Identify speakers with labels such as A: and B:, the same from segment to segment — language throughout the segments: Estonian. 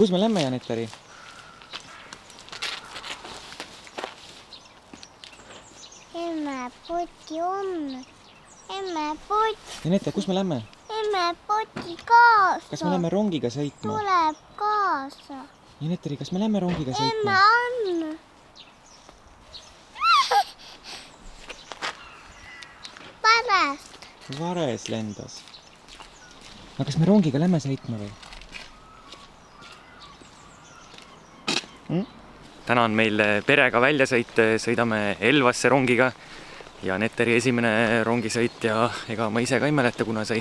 A: Kus me lähme, Janetari?
B: Emme poti on. Emme poti.
A: Janeta, kus me lähme?
B: Emme poti kaasa.
A: Kas me lähme rongiga sõitma?
B: Tuleb kaasa.
A: Janetari, kas me lähme rongiga
B: Emme
A: sõitma?
B: on. Pärast.
A: Vares lendas. Aga kas me rongiga lähme sõitma või?
C: Täna on meil perega väljasõit, sõidame Elvasse rongiga ja Neteri esimene rongisõit ja ega ma ise ka ei mäleta, kuna sai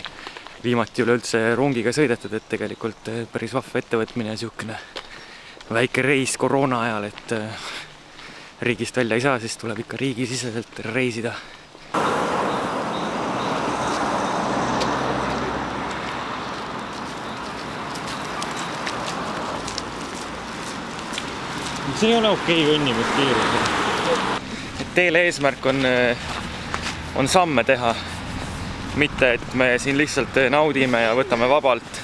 C: viimati üleüldse rongiga sõidetud, et tegelikult päris vahva ettevõtmine ja siukene väike reis koroona ajal, et riigist välja ei saa, siis tuleb ikka riigisiseselt reisida.
A: See ei ole okei kõnnimist kiirusel.
C: Teele eesmärk on samme teha, mitte et me siin lihtsalt naudime ja võtame vabalt,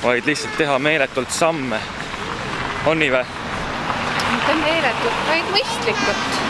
C: vaid lihtsalt teha meeletult samme. On nii või?
D: Mitte meeletult, vaid mõistlikult.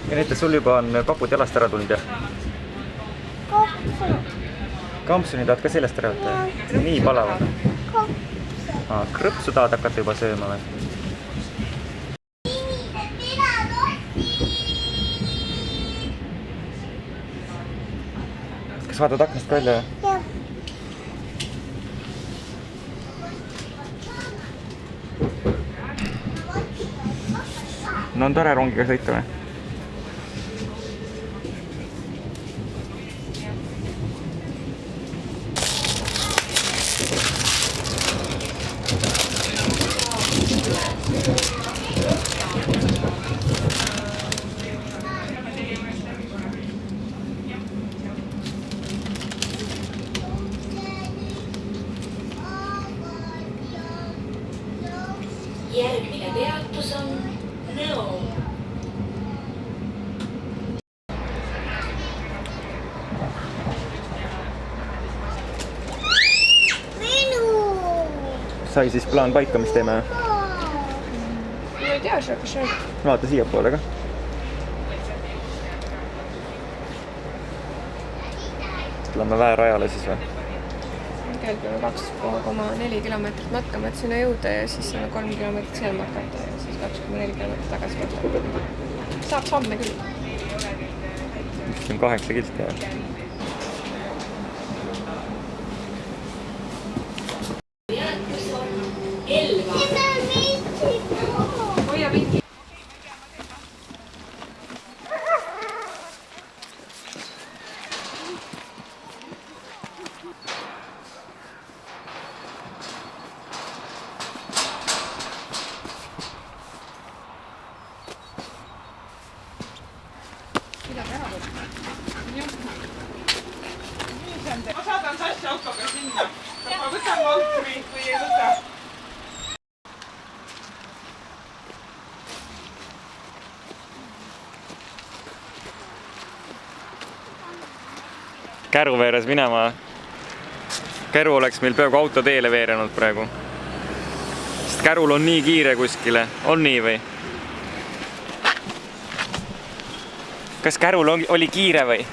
C: Ja nüüd sul juba on kapud jalast ära tulnud ja?
B: Kopsu.
C: Kampsuni tahad ka sellest ära võtta? Nii palav.
B: Kopsu.
C: Krõpsu tahad hakata juba sööma või? Kas vaatad aknast ka välja?
B: Jah.
C: No on tore rongiga sõita või?
E: Järgmine peatus on Nõo.
B: Minu.
C: Sai siis plaan paika, mis teeme?
D: Ma ei tea, aga see
C: Vaata siia poole ka. Lähme väärajale siis või?
D: tegelikult 2,4 kilomeetrit matkama, et sinna jõuda ja siis 3 kilomeetrit seal matkata ja siis 2,4 kilomeetrit tagasi võtta. Saab samme küll.
C: See on 8 kilti ja.
E: Peatus on Elva.
D: Hoia pingi.
F: Ma saadan Sassi autoga sinna. Kas ma võtan valturi või ei võta?
C: Käru veeres minema. Käru oleks meil peaaegu autoteele veerenud praegu. Sest Kärul on nii kiire kuskile. On nii või? Kas Kärul oli kiire või?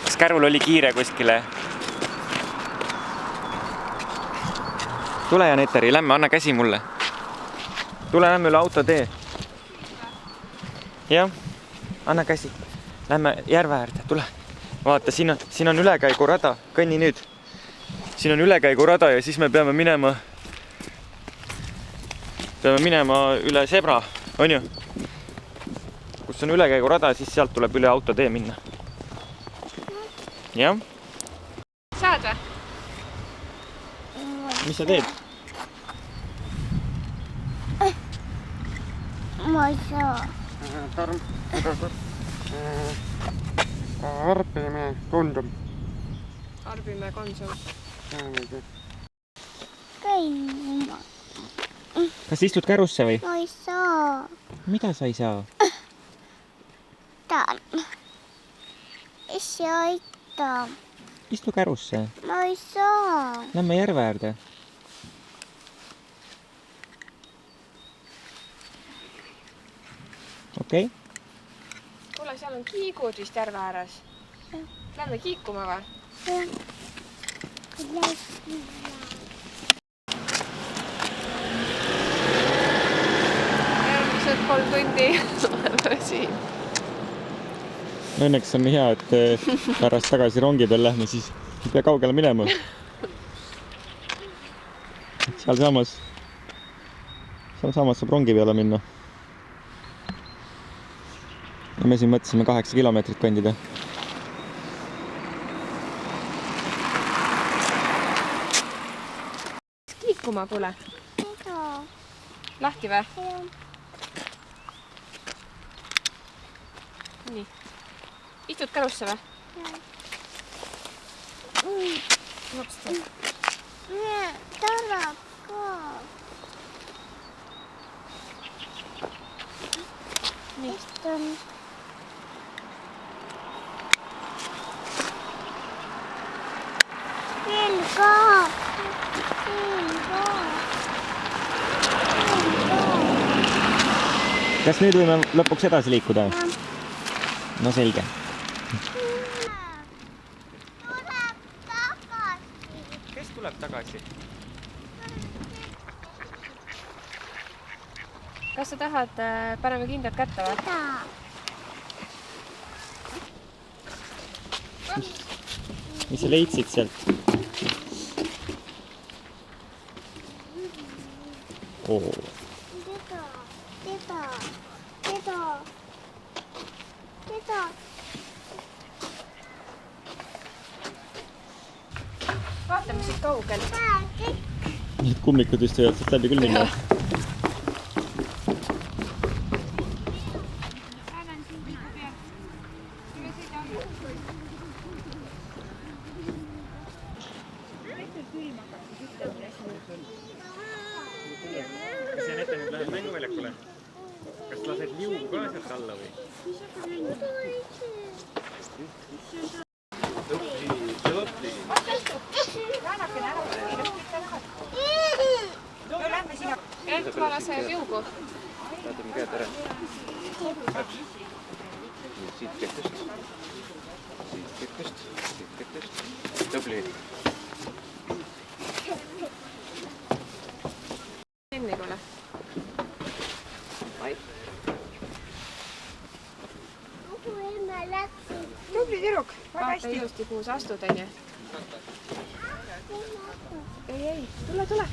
C: Kas Kärul oli kiire kuskile? Tule Janetari, lähme, anna käsi mulle. Tule, lähme üle autotee. Jah, anna käsi. Lähme järve äärde, tule. Vaata, siin on ülekäigurada, kõnni nüüd. Siin on ülekäigurada ja siis me peame minema peame minema üle zebra, on ju? Kus on ülekäigurada, siis sealt tuleb üle autotee minna. Jah?
D: Saad või?
C: Mis sa teed?
B: Ma ei saa.
G: Arpime kondom.
D: Arbime Konsum.
B: Käima.
A: kas istud kärusse või?
B: Ma ei saa.
A: Mida sa ei saa?
B: Tahan. Ei aita.
A: Istu kärusse.
B: Ma ei saa.
A: Lähme järve äärde. Okei?
D: Kuule, seal on kiigud vist järve ääres. Lähme kiikuma või? Järgmised 3 tundi oleme siin.
A: Õnneks on nii hea, et pärast tagasi rongi peal lähme, siis ei pea kaugele minema. Sealsamas saab rongi peale minna. Ja me siin mõtlesime 8 kilomeetrit kõndida.
D: Kiikuma, kuule. Lahti või? Nii. Istud kärusse või?
B: Tarab ka. Istun. Veel ka.
A: Kas nüüd võime lõpuks edasi liikuda? No selge.
B: Tuleb tagasi.
C: Kes tuleb tagasi?
D: Kas sa tahad, paneme kindad kätte või?
A: Mis sa leidsid sealt? Oo.
B: Teda.
D: Vaatame siit kaugel.
A: Need kummikud vist võivad sealt läbi küll minna.
C: Kas see ette nüüd läheb mänguväljakule? Kas lased liugu ka sealt alla või?
D: Ma lasen liugu.
C: Vaatame käed ära. Siit kehtest. Tubli.
D: Enne kuule.
B: Kuhu emme läksid?
F: Tubli tüdruk, väga
D: Vaata
F: hästi.
D: ilusti, kuhu sa astud, onju. Ei, tule.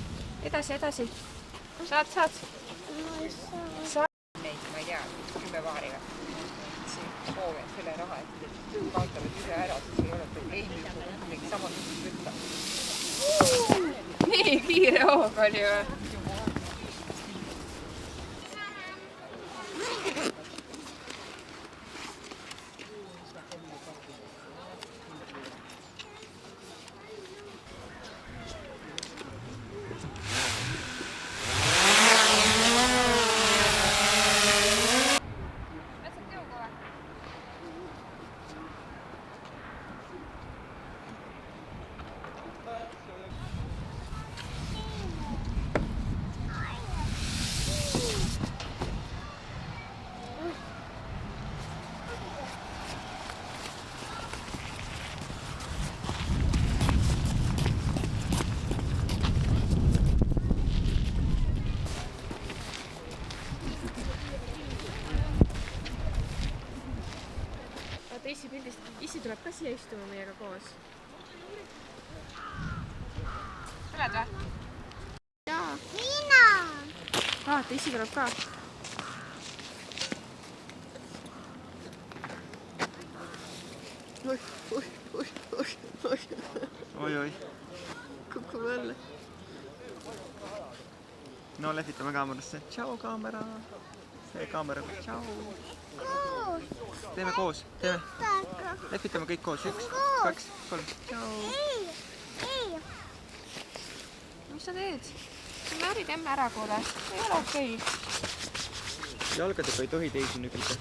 D: Edasi. Saad.
B: Ma ei saa.
F: Ma ei tea, 10 vaari või? Soove selle raha, et kaotavad ise ära, siis ei ole probleemi, kui mingi samasugust võtta.
D: Nii kiire hoog oli või? Issi pildist, Issi tuleb ka siia istuma meiega koos. Tuled või?
B: Mina.
D: vaata, isi tuleb ka.
C: Oi.
D: Kukume jälle.
C: No lehvitame kaamerasse. Tšau kaamera. See kaamera. Tšau. Teeme koos. Teeme. Lehvitame kõik koos. 1, 2, 3. Tšau.
D: Mis sa teed? Sa näärid emme ära, kuule. Ei ole okei.
C: Jalgadega ei tohi teisi nügida.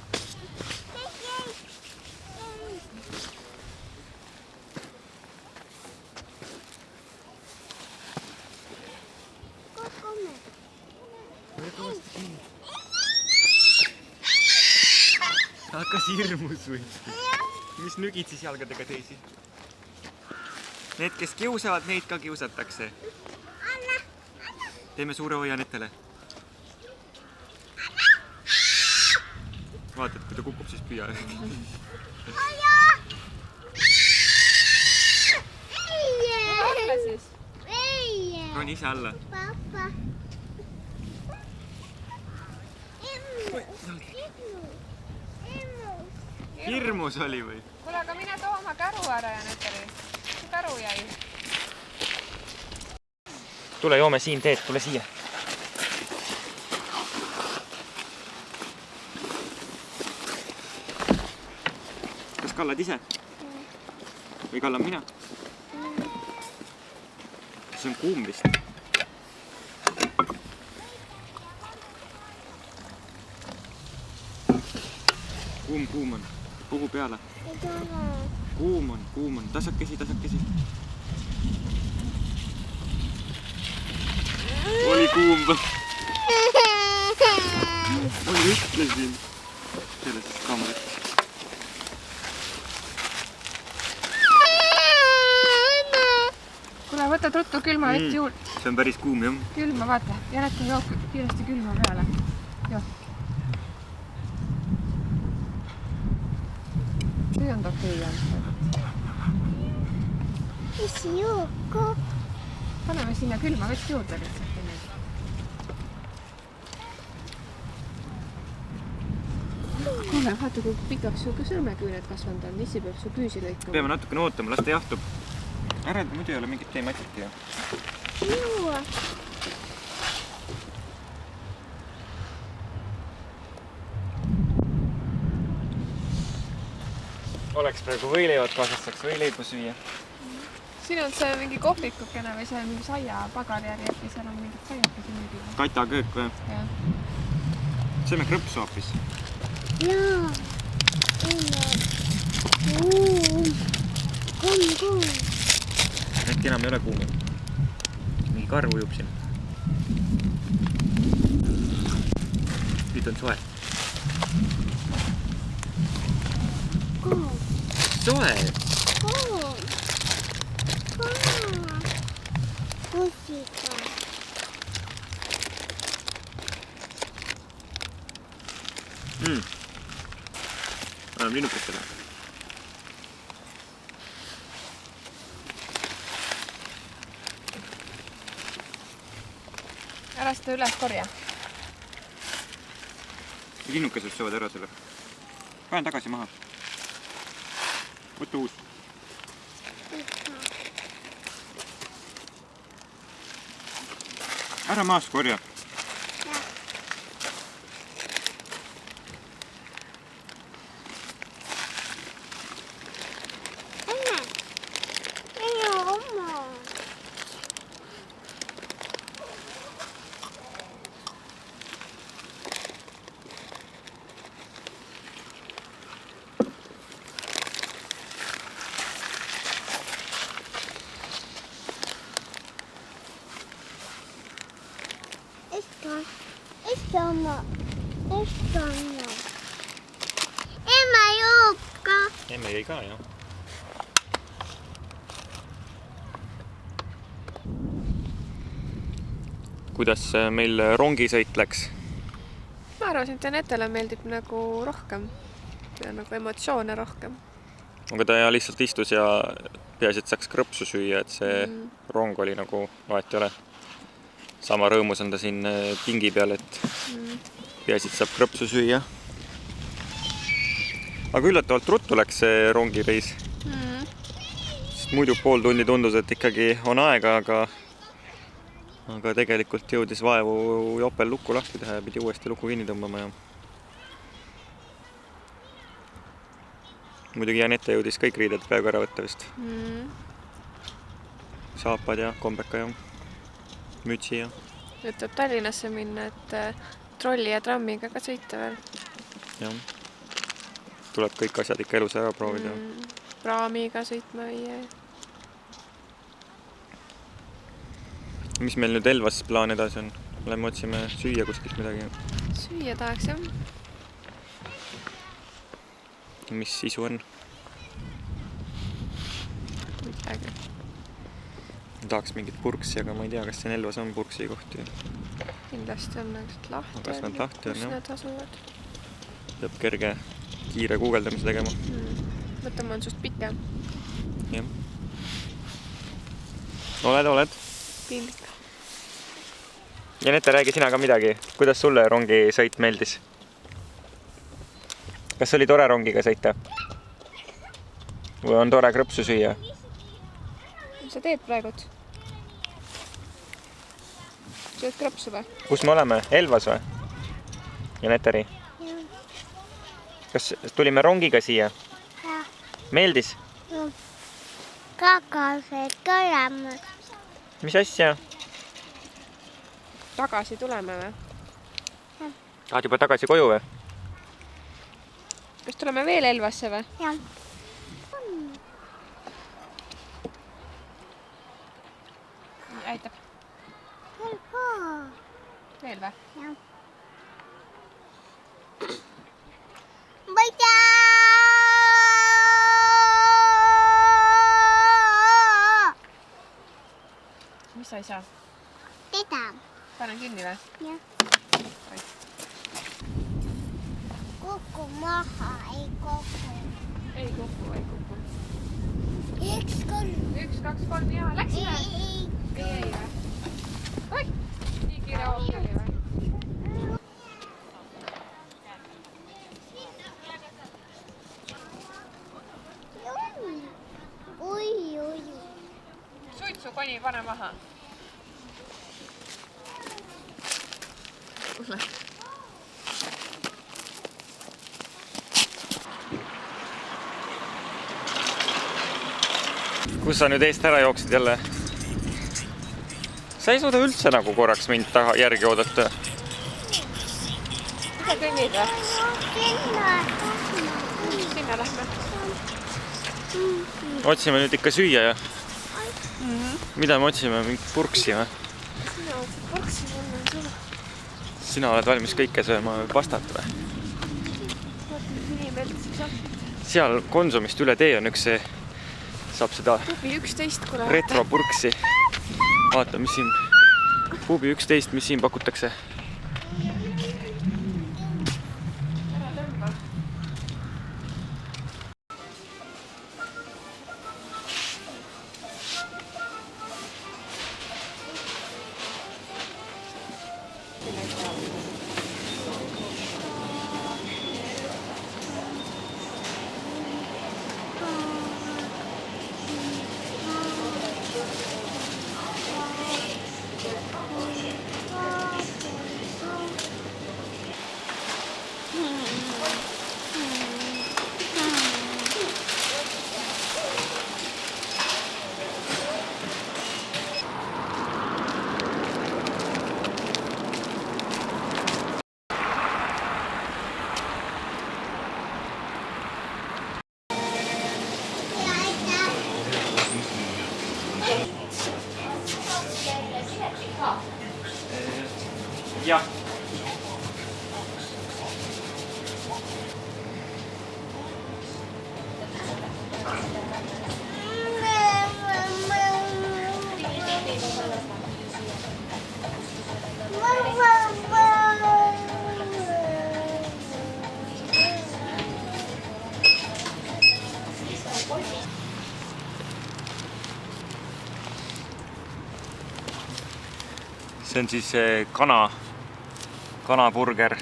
C: Hakkas hirmus või? Mis nügid siis jalgadega teisi? Need, kes kiusavad, neid ka kiusatakse. Teeme suure hoia netele. Vaatad, kui ta kukub, siis püüa.
D: Vaata siis.
C: Roni ise alla.
B: Papa.
C: Hirmus oli või?
D: Kuule, aga mine too oma käru ära ja Neteri. Su käru jäi.
C: Tule joome siin teed, tule siia. Kas kallad ise? Või kallan mina? See on kuum vist. Kuum on. Puhu peale. Kuum on. Tasakesi. Oli kuum või? Ma ütlesin. Selles kaamerat.
D: Kuule, võtad ruttu külma vett juurde.
C: See on päris kuum, jah.
D: Külma, vaata. Jällegi joo kiiresti külma peale. Joo. See on okei.
B: Mis juuku?
D: Paneme sinna külma vett juurde lihtsalt. Kuule, vaata, kui pikaks su sõrmeküüned kasvanud on. Issi peab su küüsi lõikama.
C: Peame natukene ootama, las ta jahtub. Ära, muidu ei ole mingit teematsit ju.
B: Juua.
C: Oleks praegu võileivad kaasas, saaks võileibu süüa.
D: Siin on see mingi kohvikukene või see mingi saia pagarijärgi, äkki seal on mingid saiakesi müügil.
C: Kataköök või?
D: Jah.
C: Sööme krõpsu hoopis.
B: Jaa. Kuum.
C: Äkki enam ei ole kuum. Mingi karv ujub siin. Nüüd on soe. Soe!
B: Kusiga.
C: Anname linnukestele.
D: Ära seda üles korja.
C: Linnukesed söövad ära selle. Panen tagasi maha. Võta uus. Ära maast korja.
B: Emma joob ka.
C: Emme jäi ka, jah. Kuidas meil rongisõit läks?
D: Ma arvasin, et Janetele meeldib nagu rohkem ja nagu emotsioone rohkem.
C: Aga ta lihtsalt istus ja peaasi, et saaks krõpsu süüa, et see rong oli nagu vahet ei ole. sama rõõmus on ta siin pingi peal, et peaasi, et saab krõpsu süüa. aga üllatavalt ruttu läks see rongireis. Sest muidu pool tundi tundus, et ikkagi on aega, aga tegelikult jõudis vaevu jopel lukku lahti teha ja pidi uuesti lukku kinni tõmbama ja muidugi Janette jõudis kõik riided peaaegu ära võtta vist. Saapad ja kombeka ja mütsi ja.
D: Nüüd tuleb Tallinnasse minna, et trolli ja trammiga ka sõita veel.
C: Jah. Tuleb kõik asjad ikka elus ära proovida.
D: Praamiga sõitma viia.
C: Mis meil nüüd Elvas plaan edasi on? Lähme otsime süüa kuskilt midagi.
D: Süüa tahaks, jah.
C: Mis sisu on?
D: Midagi.
C: Tahaks mingit purksi, aga ma ei tea, kas siin Elvas on purksi kohti.
D: Kindlasti on näiteks lahti.
C: Kas nad lahti on,
D: kus
C: jah?
D: nad asuvad?
C: Peab kerge, kiire guugeldamise tegema.
D: Võtame on sust pikem.
C: Jah. Oled?
D: Piinlik.
C: Janette, räägi sina ka midagi. Kuidas sulle rongi sõit meeldis? Kas oli tore rongiga sõita? Või on tore krõpsu süüa?
D: Mis sa teed praegud? Sööd krõpsu või?
C: Kus me oleme? Elvas või? Janette-ri? Kas tulime rongiga siia?
B: Jah.
C: Meeldis?
B: Kakased tulemas.
C: Mis asja?
D: Tagasi tuleme või?
C: Tahad juba tagasi koju või?
D: Kas tuleme veel Elvasse või?
B: Jah.
D: Aitab. Veel või?
B: Jah. Bye.
D: Mis sa ei saa?
B: Teda.
D: Panen kinni või?
B: Jah. Kuku maha, ei kuku.
D: Ei kuku.
B: 1, 3.
D: 1, 2, 3 ja läksime. Ei või? Oi! Nii kiire hoog oli või?
B: Oi.
D: Suitsu pani, pane maha. Kuule.
C: Kus sa nüüd eest ära jooksid jälle? Sa ei suuda üldse nagu korraks mind taha järgi oodata.
D: Mida kõnnid või? Sinna lähme.
C: Otsime nüüd ikka süüa ja? Mida me otsime? Mingit purksi või?
D: Sina otsid purksi, mul on sulle.
C: Sina oled valmis kõike sööma pastat või?
D: Vaata, nii meeldis saab.
C: Seal Konsumist üle tee on üks see, saab seda
D: Pubi 11, kuule.
C: retropurksi. Vaata, mis siin, Pubi 11, mis siin pakutakse.
D: Ära tõmba.
C: Jah. see on siis kanaburger.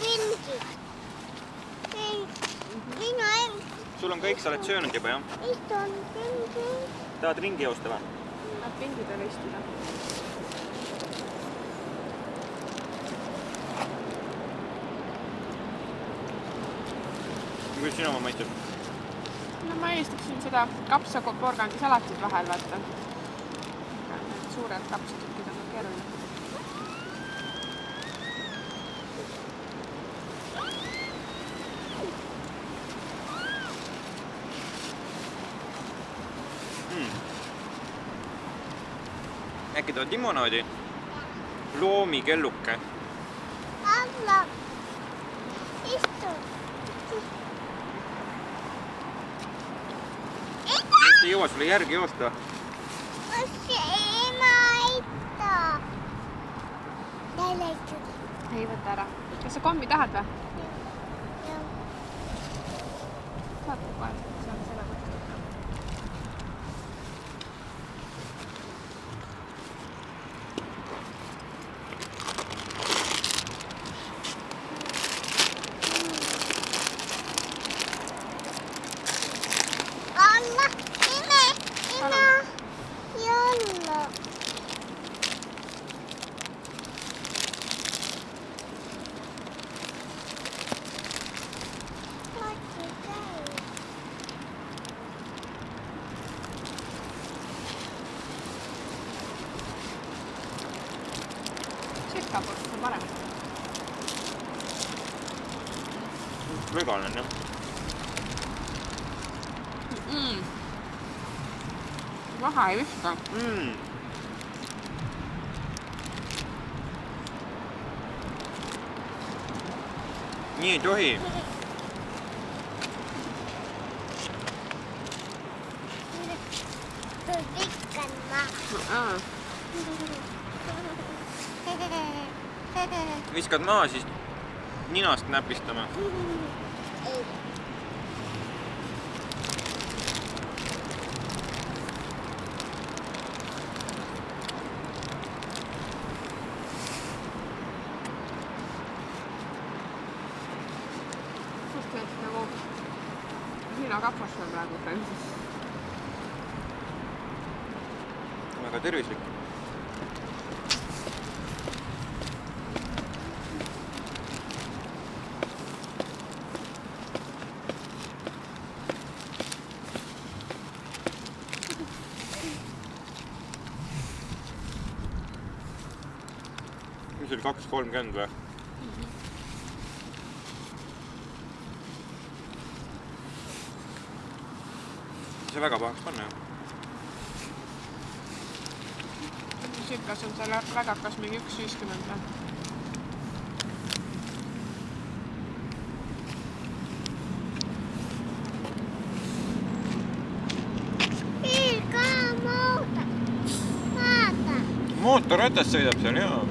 B: Ringi. Minu
C: Sul on kõik, sa oled söönud juba, jah?
B: istun ringi.
C: Tahad ringi joosta või?
D: Nad pingi peal istuda.
C: Kuidas sina oma maitseb?
D: No ma eelistaksin seda kapsaporgandi salatit vahel, vaata. Suured kapsatükid on keeruline.
C: Äkki tahad limonaadi? Loomikelluke.
B: Alla. Istun.
C: Hästi ei jõua sulle järgi joosta.
B: Kas ema aita? Jälle ikkagi.
D: Ei, võta ära. Kas sa kommi tahad või? Saad kohe seal selle võtta.
B: Alla. Ema. Jolla.
D: Tšekkapost on parem.
C: Vegan on, jah.
D: Maha ei viska.
C: Nii ei tohi.
B: Pikkan maha.
C: Viskad maha, siis ninast näpistame.
B: Ei.
D: Kust teed nagu Hiina kapsas on praegu praegu.
C: Väga tervislik. Mis oli 2.30 või? See väga pahaks panna, jah?
D: Sirkas on seal vägakas mingi 1.50 või?
B: Ilka muuta. Vaata.
C: Mootorratas sõidab seal, jaa.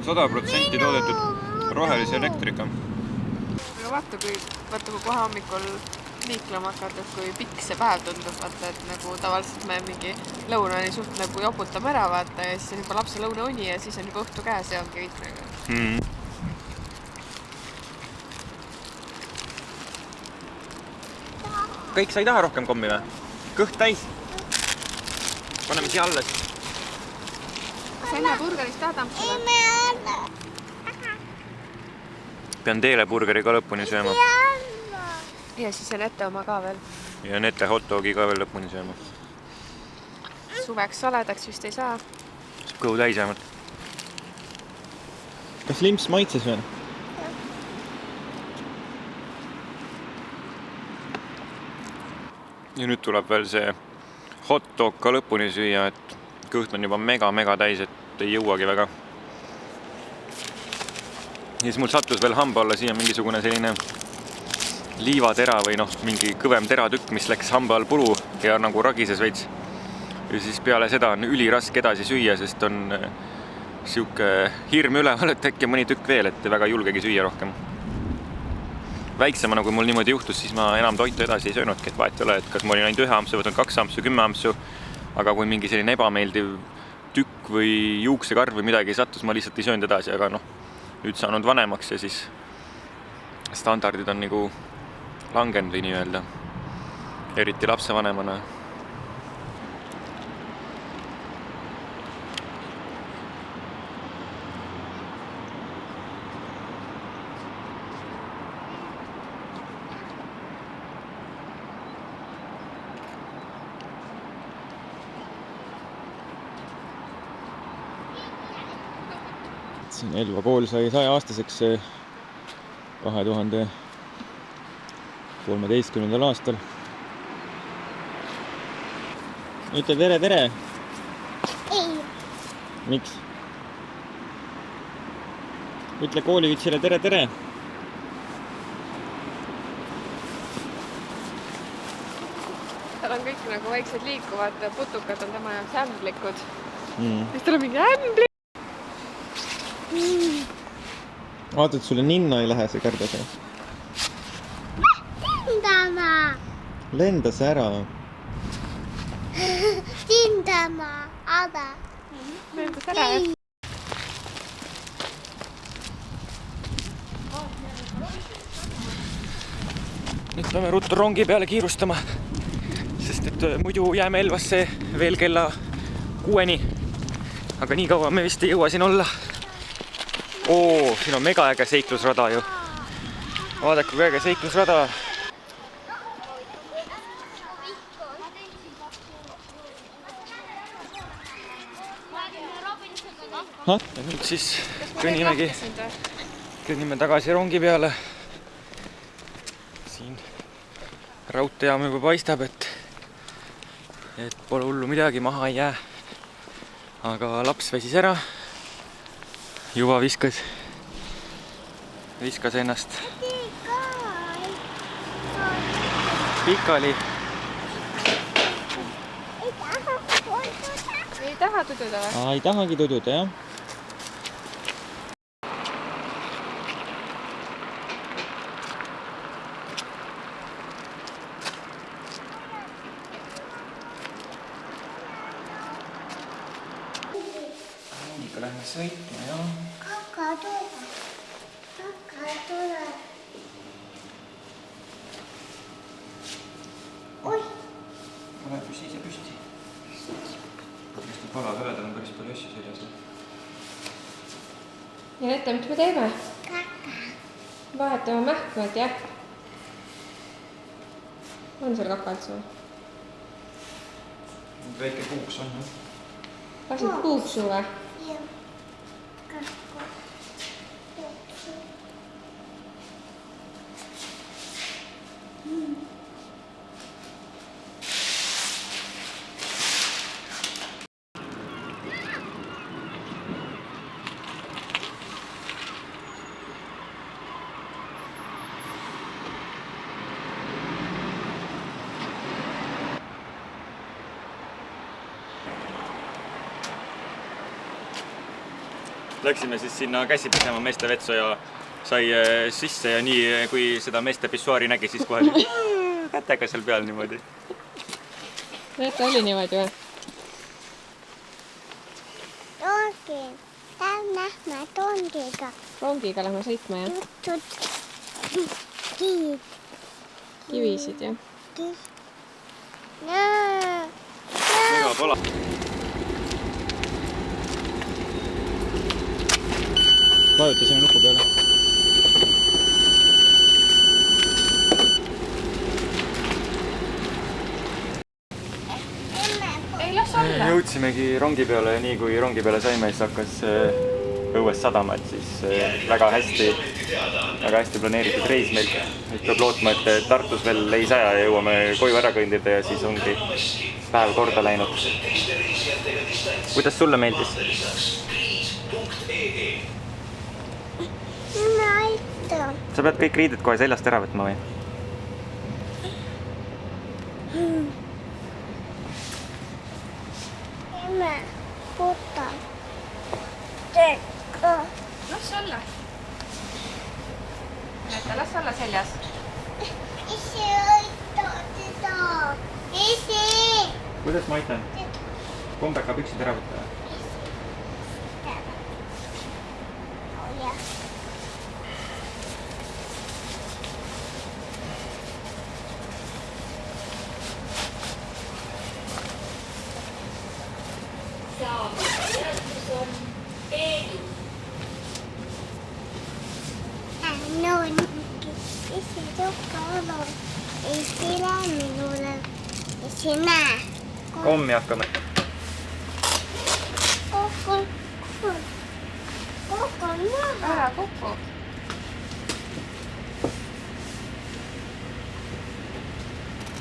C: 100% toodetud rohelise elektrika.
D: Aga vaata, kui kohe hommikul liiklema hakata, et kui pikk see päev tundub, vaata, et nagu tavaliselt me mingi lõunani suht nagu joputame ära, vaata, ja siis on juba lapse lõunauni ja siis on juba õhtu käes ja ongi kõik nagu.
C: Kõik, sa ei taha rohkem kommi või? Kõht täis. Paneme siia alla siis.
D: Kas enne burgerist tahad ampsida?
B: Ime alla.
C: Pean teele burgeri ka lõpuni sööma.
B: Alla.
D: Ja siis on ette oma ka veel.
C: Ja nete hot dogi ka veel lõpuni sööma.
D: Suveks saledaks vist ei saa.
C: Saab kõhu täis vähemalt. Kas limps maitses veel? Ja nüüd tuleb veel see hot dog ka lõpuni süüa, et kõht on juba mega täis, et ei jõuagi väga. Ja siis mul sattus veel hamba alla siia mingisugune selline liivatera või noh, mingi kõvem teratükk, mis läks hamba all puru ja nagu ragises veits. Ja siis peale seda on üliraske edasi süüa, sest on siuke hirm üleval, et äkki mõni tükk veel, et väga julgegi süüa rohkem. väiksemana, kui mul niimoodi juhtus, siis ma enam toitu edasi ei söönudki, et vahet ei ole, et kas ma olin ainult 1 ampsu, võtnud 2 ampsu, 10 ampsu, aga kui mingi selline ebameeldiv tükk või juuksekarv või midagi sattus, ma lihtsalt ei söönud edasi, aga noh, nüüd saanud vanemaks ja siis standardid on nagu langenud või nii-öelda, eriti lapsevanemana.
A: siin Elva kool sai 100-aastaseks 2013. aastal. ütle tere, tere!
B: Ei.
A: Miks? Ütle koolivitsile tere, tere!
D: tal on kõik nagu väiksed liikuvad putukad on tema jaoks ämblikud.
A: Mm.
D: Siis tal on mingi ämbli.
A: Vaata, et sulle ninna ei lähe see kärbase.
B: Lendama.
A: Lendas ära.
B: Lendama. Ada.
D: Lendas ära, jah.
C: Nüüd peame ruttu rongi peale kiirustama, sest et muidu jääme Elvasse veel kella 6-ni. Aga nii kaua me vist ei jõua siin olla. Oo, siin on mega äge seiklusrada ju. Vaadake, kui äge seiklusrada. Ja nüüd siis kõnnime tagasi rongi peale. Siin raudteejaam juba paistab, et pole hullu midagi, maha ei jää. Aga laps väsis ära. Juba viskas ennast pikali.
D: Ei taha tududa või?
A: Ei tahagi tududa, jah.
C: Rongiga lähme sõitma, jah.
B: Kaka tule. Kaka tule. Oi.
C: Ole püsti. Hästi palav ööd on päris palju asju seljas.
D: Ja Nete, mis me teeme?
B: Kaka.
D: Vahetame mähkmed, jah? On seal kakalt sul?
C: Väike puuks on, jah.
D: Lasid puuksu või?
B: Jah. Kaka.
C: Läksime siis sinna käsi pesema meeste vetsu ja sai sisse ja nii, kui seda meeste pissuaari nägi, siis kohe oli kätega seal peal niimoodi.
D: Nete oli niimoodi või?
B: Rongi. Lähme rongiga.
D: Rongiga lähme sõitma, jah?
B: Kiid.
D: Kivisid, jah?
C: Mega pala.
A: Vajuta sinna nuku peale.
D: Ei, las olla.
C: Jõudsimegi rongi peale ja nii kui rongi peale saime, siis hakkas õues sadama, et siis väga hästi planeeritud reis meil. Nüüd peab lootma, et Tartus veel ei saja ja jõuame koju ära kõndida ja siis ongi päev korda läinud. Kuidas sulle meeldis? Sa pead kõik riided kohe seljast ära võtma või?
B: Emme, puta. Tekka.
D: Las olla. Nete, las olla seljas.
C: kuidas ma aitan? Kombeka püksid ära võtta.
B: jah.
E: saabuv peatus on Peedu.
B: Noin, isi tukkalu, ei sile minule, ei sinä.
C: Kommi hakkame.
B: Kokku maha.
D: ära kokku.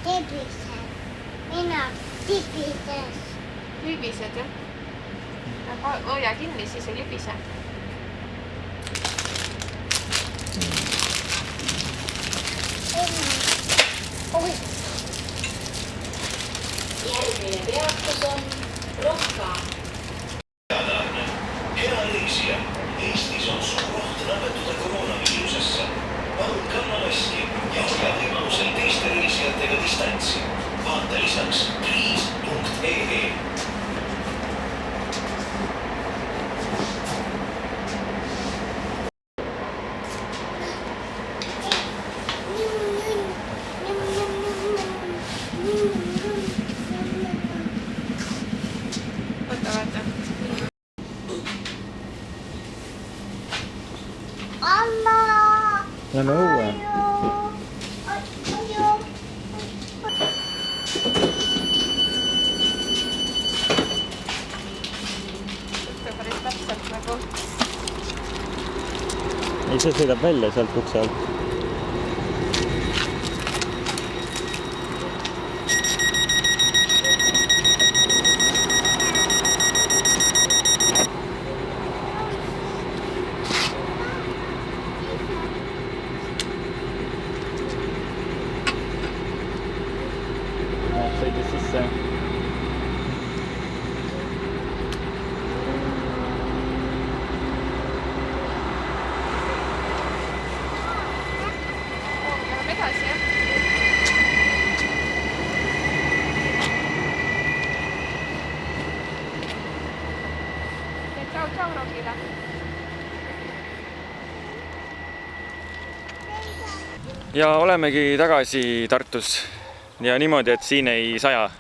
B: Tibisen. Minä tibisen.
D: Libised jah? Aga hoia kinni, siis ei libise.
B: Oi.
E: Järgmine peatus on Rokka.
G: Hea reisija, Eestis on suur oht nakatuda koroonaviirusesse. Palun kanna maski ja hoia võimalusel teiste reisijatega distantsi. Vaata lisaks kriis.ee.
D: Vaata.
B: Allah.
A: Lähme õue.
D: Päris täpselt nagu.
A: Ei, see sõidab välja sealt ukse alt. Sõidis sisse.
D: Läheme edasi jah? Tšau rongile.
C: Ja olemegi tagasi Tartus ja niimoodi, et siin ei saja.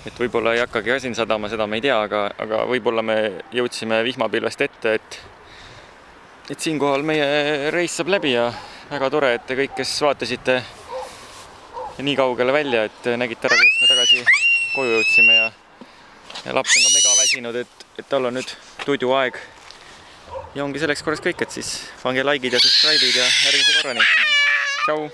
C: Et võib-olla ei hakkagi ka siin sadama, seda me ei tea, aga võib-olla me jõudsime vihmapilvest ette, et siinkohal meie reis saab läbi ja väga tore, et te kõik, kes vaatasite nii kaugele välja, et nägite ära, kuidas me tagasi koju jõudsime ja laps on ka mega väsinud, et tal on nüüd tuduaeg. Ja ongi selleks korras kõik, et siis pange like'id ja subscribe'id ja järgmise korrani. Tšau!